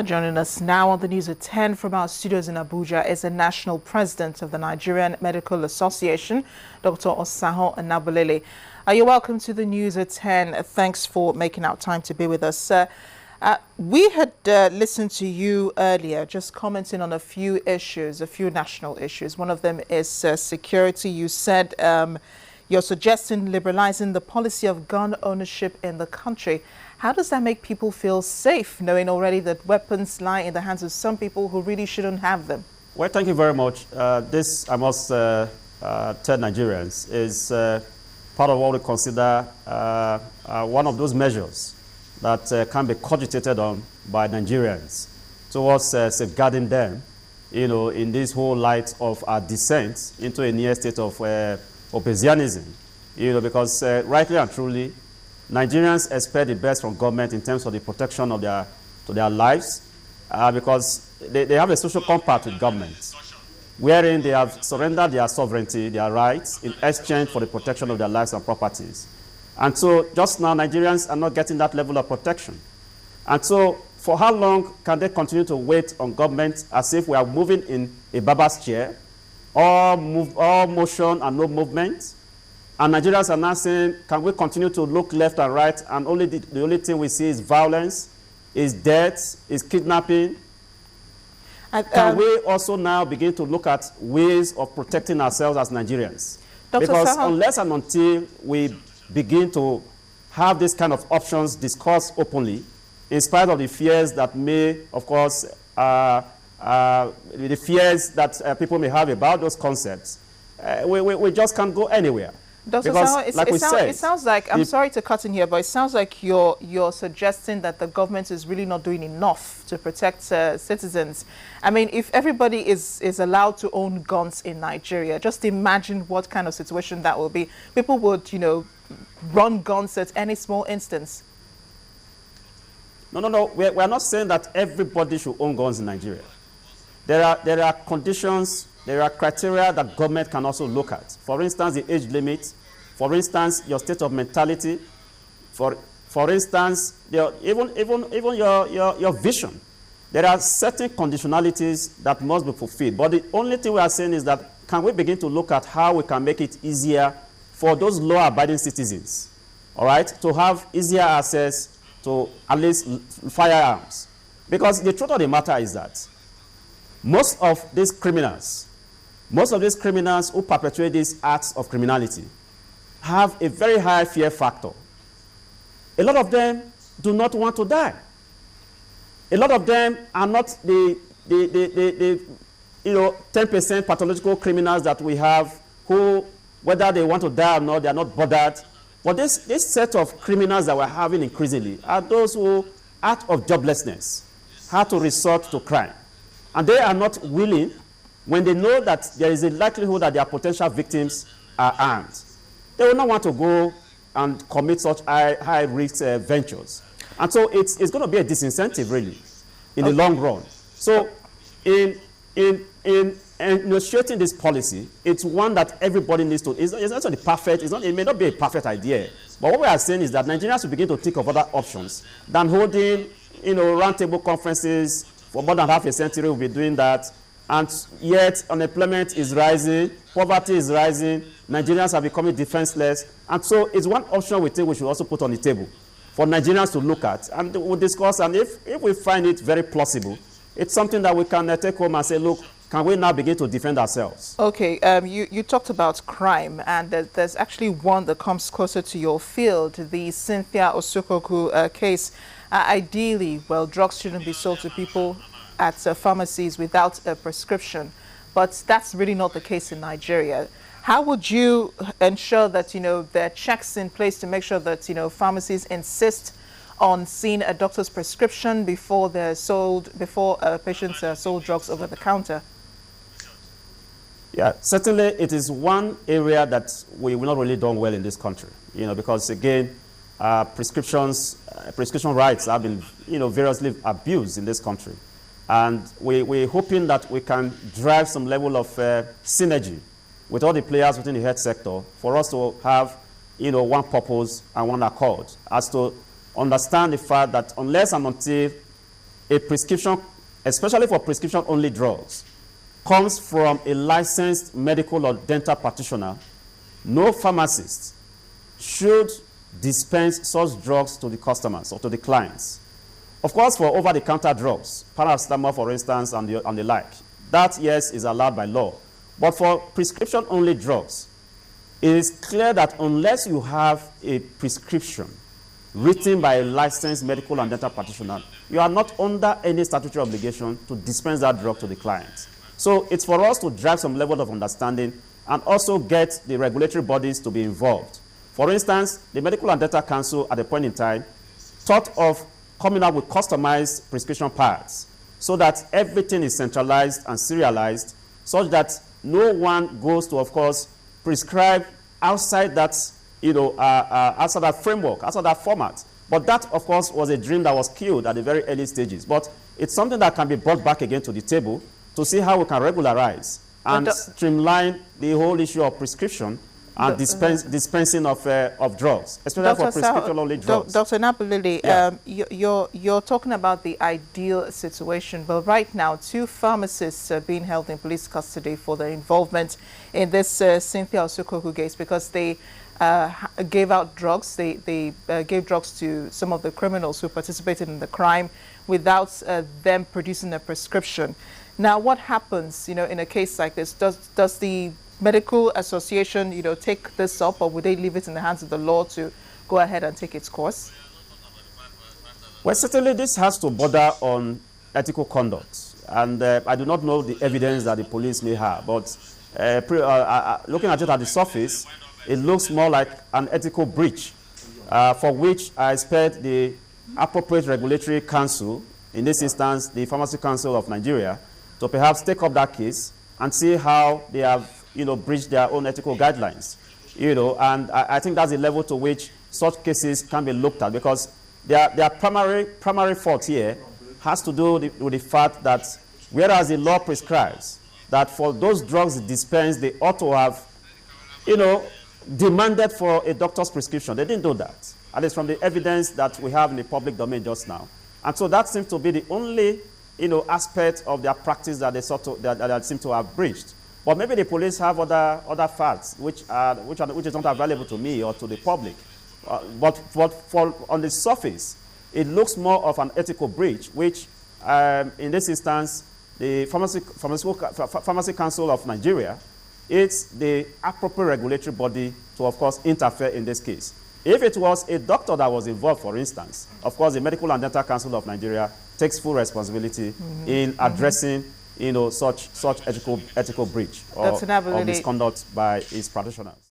Joining us now on the news at 10 from our studios in Abuja is the National President of the Nigerian Medical Association, Dr. Osaho Anabolele. You're welcome to the news at 10. Thanks for making out time to be with us. We had listened to you earlier, just commenting on a few issues, a few national issues. One of them is security. You said you're suggesting liberalizing the policy of gun ownership in the country. How does that make people feel safe, knowing already that weapons lie in the hands of some people who really shouldn't have them? Well, thank you very much. This, I must tell Nigerians, is part of what we consider one of those measures that can be cogitated on by Nigerians towards safeguarding them, in this whole light of our descent into a near state of oppositionism, because rightly and truly, Nigerians expect the best from government in terms of the protection of their lives, because they have a social compact with government, wherein they have surrendered their sovereignty, their rights, in exchange for the protection of their lives and properties. And so just now, Nigerians are not getting that level of protection. And so for how long can they continue to wait on government as if we are moving in a barber's chair, all motion and no movement? And Nigerians are now saying, can we continue to look left and right, and the only thing we see is violence, is death, is kidnapping? Can we also now begin to look at ways of protecting ourselves as Nigerians? Because unless and until we begin to have this kind of options discussed openly, in spite of the fears that may, of course, the fears that people may have about those concepts, we just can't go anywhere. Dr. Saho, it sounds like, I'm sorry to cut in here, but it sounds like you're suggesting that the government is really not doing enough to protect citizens. I mean, if everybody is allowed to own guns in Nigeria, just imagine what kind of situation that will be. People would, run guns at any small instance. No. We're not saying that everybody should own guns in Nigeria. There are conditions, there are criteria that government can also look at. For instance, the age limit. For instance, your state of mentality. For instance, even your vision. There are certain conditionalities that must be fulfilled. But the only thing we are saying is that, can we begin to look at how we can make it easier for those law-abiding citizens, all right, to have easier access to at least firearms? Because the truth of the matter is that most of these criminals who perpetrate these acts of criminality have a very high fear factor. A lot of them do not want to die. A lot of them are not the 10% pathological criminals that we have who, whether they want to die or not, they are not bothered. But this set of criminals that we're having increasingly are those who, out of joblessness, have to resort to crime. And they are not willing, when they know that there is a likelihood that their potential victims are armed, they will not want to go and commit such high-risk ventures. And so it's going to be a disincentive, really, in the long run. So in initiating this policy, it's one that everybody needs to, it's not the perfect, it may not be a perfect idea. But what we are saying is that Nigerians will begin to think of other options than holding, roundtable conferences. For more than half a century, we'll be doing that. And yet, unemployment is rising, poverty is rising, Nigerians are becoming defenseless. And so it's one option we think we should also put on the table for Nigerians to look at. And we'll discuss, and if we find it very plausible, it's something that we can take home and say, look, can we now begin to defend ourselves? Okay, you talked about crime, and there's actually one that comes closer to your field, the Cynthia Osukoku case. Ideally, drugs shouldn't be sold to people at pharmacies without a prescription, but that's really not the case in Nigeria. How would you ensure that, there are checks in place to make sure that, pharmacies insist on seeing a doctor's prescription before they're sold, before patients are sold drugs over the counter? Yeah, certainly it is one area that we've not really done well in this country, because again, prescription rights have been, variously abused in this country. And we're hoping that we can drive some level of synergy with all the players within the health sector for us to have, one purpose and one accord, as to understand the fact that unless and until a prescription, especially for prescription-only drugs, comes from a licensed medical or dental practitioner, no pharmacist should dispense such drugs to the customers or to the clients. Of course, for over-the-counter drugs, paracetamol, for instance, and the like, that, yes, is allowed by law. But for prescription-only drugs, it is clear that unless you have a prescription written by a licensed medical and dental practitioner, you are not under any statutory obligation to dispense that drug to the client. So it's for us to drive some level of understanding and also get the regulatory bodies to be involved. For instance, the Medical and Dental Council at a point in time thought of coming up with customized prescription pads so that everything is centralized and serialized such that no one goes to, of course, prescribe outside that, outside that framework, outside that format. But that, of course, was a dream that was killed at the very early stages. But it's something that can be brought back again to the table to see how we can regularize and streamline the whole issue of prescription and dispensing of drugs, especially for prescription-only drugs. Dr. Nabulili, yeah. You're talking about the ideal situation, but right now, 2 pharmacists are being held in police custody for their involvement in this Cynthia Osukoku case because they gave out drugs. They gave drugs to some of the criminals who participated in the crime without them producing a prescription. Now, what happens, in a case like this? Does the Medical Association, take this up, or would they leave it in the hands of the law to go ahead and take its course? Well, certainly this has to border on ethical conduct. And I do not know the evidence that the police may have, but looking at it at the surface, it looks more like an ethical breach, for which I expect the appropriate regulatory council, in this instance, the Pharmacy Council of Nigeria, to perhaps take up that case and see how they have breached their own ethical guidelines. And I think that's the level to which such cases can be looked at, because their primary fault here has to do with the fact that whereas the law prescribes that for those drugs dispensed, they ought to have, demanded for a doctor's prescription. They didn't do that. And it's from the evidence that we have in the public domain just now. And so that seems to be the only, aspect of their practice that they that seem to have breached. But maybe the police have other facts which is not available to me or to the public. But for on the surface, it looks more of an ethical breach, which in this instance, the Pharmacy Council of Nigeria, it's the appropriate regulatory body to, of course, interfere in this case. If it was a doctor that was involved, for instance, of course, the Medical and Dental Council of Nigeria takes full responsibility in addressing, such ethical breach or misconduct by its practitioners.